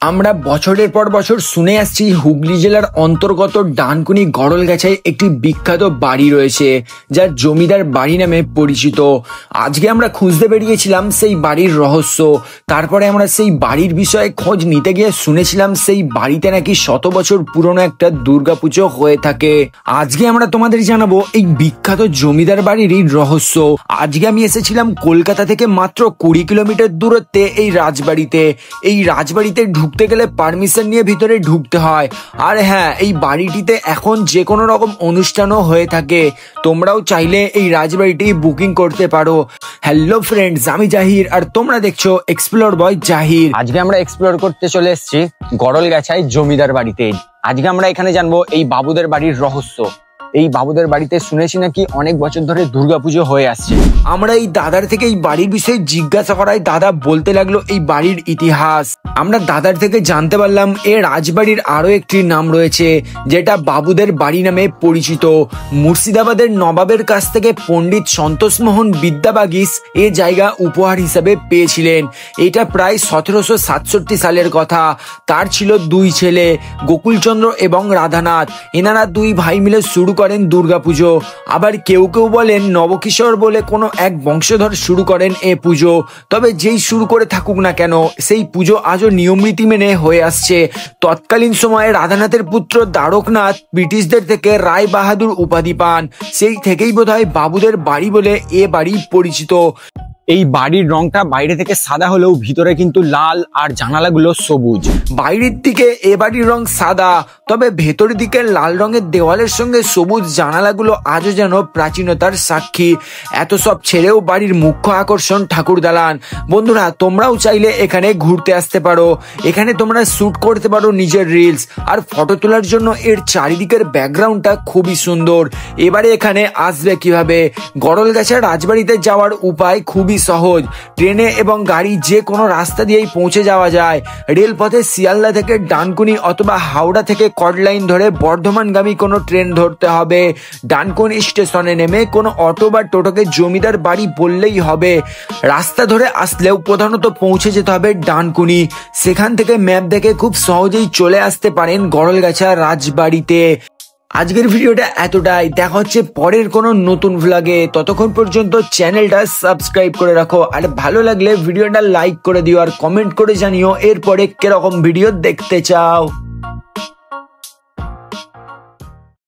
আমরা বছরের পর বছর শুনে আসছি হুগলি জেলার অন্তর্গত ডানকুনি গড়লগাছায় একটি বিখ্যাত বাড়ি রয়েছে যা জমিদার বাড়ি নামে পরিচিত। আজকে আমরা খুঁজতে বেরিয়েছিলাম সেই বাড়ির রহস্য। তারপরে আমরা সেই বাড়ির বিষয়ে খোঁজ নিতে গিয়ে শুনেছিলাম সেই বাড়িতে নাকি 100 বছর পুরনো একটা দুর্গাপুজো হয়ে থাকে। আজকে আমরা তোমাদের জানাবো এই বিখ্যাত জমিদার বাড়িরই রহস্য। আজকে আমি এসেছিলাম কলকাতা থেকে মাত্র 20 কিলোমিটার দূরত্বে এই রাজবাড়িতে। এই রাজবাড়িতে ঢুকতে গেলে পারমিশন নিয়ে ভিতরে ঢুকতে হয়। আর হ্যাঁ, এই বাড়িটিতে এখন যে কোনো রকম অনুষ্ঠানও হয়ে থাকে। তোমরাও চাইলে এই রাজবাড়িটি বুকিং করতে পারো। হ্যালো ফ্রেন্ডস, আমি জাহির আর তোমরা দেখছো এক্সপ্লোর বয় জাহির। আজকে আমরা এক্সপ্লোর করতে চলে এসেছি গড়লগাছায় জমিদার বাড়িতে। আজকে আমরা এখানে জানবো এই বাবুদের বাড়ির রহস্য। এই বাবুদের বাড়িতে শুনেছি নাকি অনেক বছর ধরে দুর্গাপুজো হয়ে আসছে। আমরা এই দাদার থেকে এই বাড়ির বিষয়ে জিজ্ঞাসা করায় দাদা বলতে লাগলো এই বাড়ির ইতিহাস। আমরা দাদার থেকে জানতে পারলাম এ রাজবাড়ির আরো একটি নাম রয়েছে যেটা বাবুদের বাড়ি নামে পরিচিত। মুর্শিদাবাদের নবাবের কাছ থেকে পণ্ডিত সন্তোষমোহন বিদ্যাবাগীশ এ জায়গা উপহার হিসাবে পেয়েছিলেন। এটা প্রায় 1767 সালের কথা। তার ছিল 2 ছেলে, গোকুলচন্দ্র এবং রাধানাথ। এনারা 2 ভাই মিলে শুরু করেন দুর্গাপুজো। আবার কেউ কেউ বলেন নবকিশোর বলে কোনো এক বংশধর শুরু করেন এ পুজো। তবে যেই শুরু করে থাকুক না কেন, সেই পুজো আজও নিয়মরীতি মেনে হয়ে আসছে। তৎকালীন সময়ে রাধানাথের পুত্র দ্বারকনাথ ব্রিটিশদের থেকে রায় বাহাদুর উপাধি পান। সেই থেকেই বোধহয় বাবুদের বাড়ি বলে এ বাড়ি পরিচিত। এই বাড়ির রংটা বাইরে থেকে সাদা হলেও ভিতরে কিন্তু লাল আর জানালাগুলো সবুজ। বাইরের দিকে এ বাড়ির রং সাদা, তবে ভেতরের দিকে লাল রঙের দেওয়ালের সঙ্গে সবুজ জানালাগুলো আজও যেন প্রাচীনতার সাক্ষী। এত সব ছেড়েও বাড়ির মুখ্য আকর্ষণ ঠাকুর দালান। বন্ধুরা, তোমরাও চাইলে এখানে ঘুরতে আসতে পারো। এখানে তোমরা শুট করতে পারো নিজের রিলস আর ফটো তোলার জন্য। এর চারিদিকের ব্যাকগ্রাউন্ডটা খুবই সুন্দর। এবারে এখানে আসবে কিভাবে? গড়লগাছা রাজবাড়িতে যাওয়ার উপায় খুবই সহজ। ট্রেনে এবং গাড়ি যে কোনো রাস্তা দিয়েই পৌঁছে যাওয়া যায়। রেলপথে শিয়ালদা থেকে ডানকুনি অথবা হাওড়া থেকে কটলাইন ধরে বর্ধমানগামী কোনো ট্রেন ধরতে হবে। ডানকুনি স্টেশনে নেমে কোনো অটো বা টোটোকে জমিদার বাড়ি বললেই হবে। রাস্তা ধরে আসলেও প্রধানত পৌঁছে যেতে হবে ডানকুনি। সেখান থেকে ম্যাপ দেখে খুব সহজেই চলে আসতে পারেন গড়লগাছা রাজবাড়িতে। আজকের ভিডিওটা এতটাই। দেখা হচ্ছে পরের কোনো নতুন ভ্লগে। ততক্ষণ পর্যন্ত চ্যানেলটা সাবস্ক্রাইব করে রাখো আর ভালো লাগলে ভিডিওটা লাইক করে দিও আর কমেন্ট করে জানিও এরপরে কিরকম ভিডিও দেখতে চাও।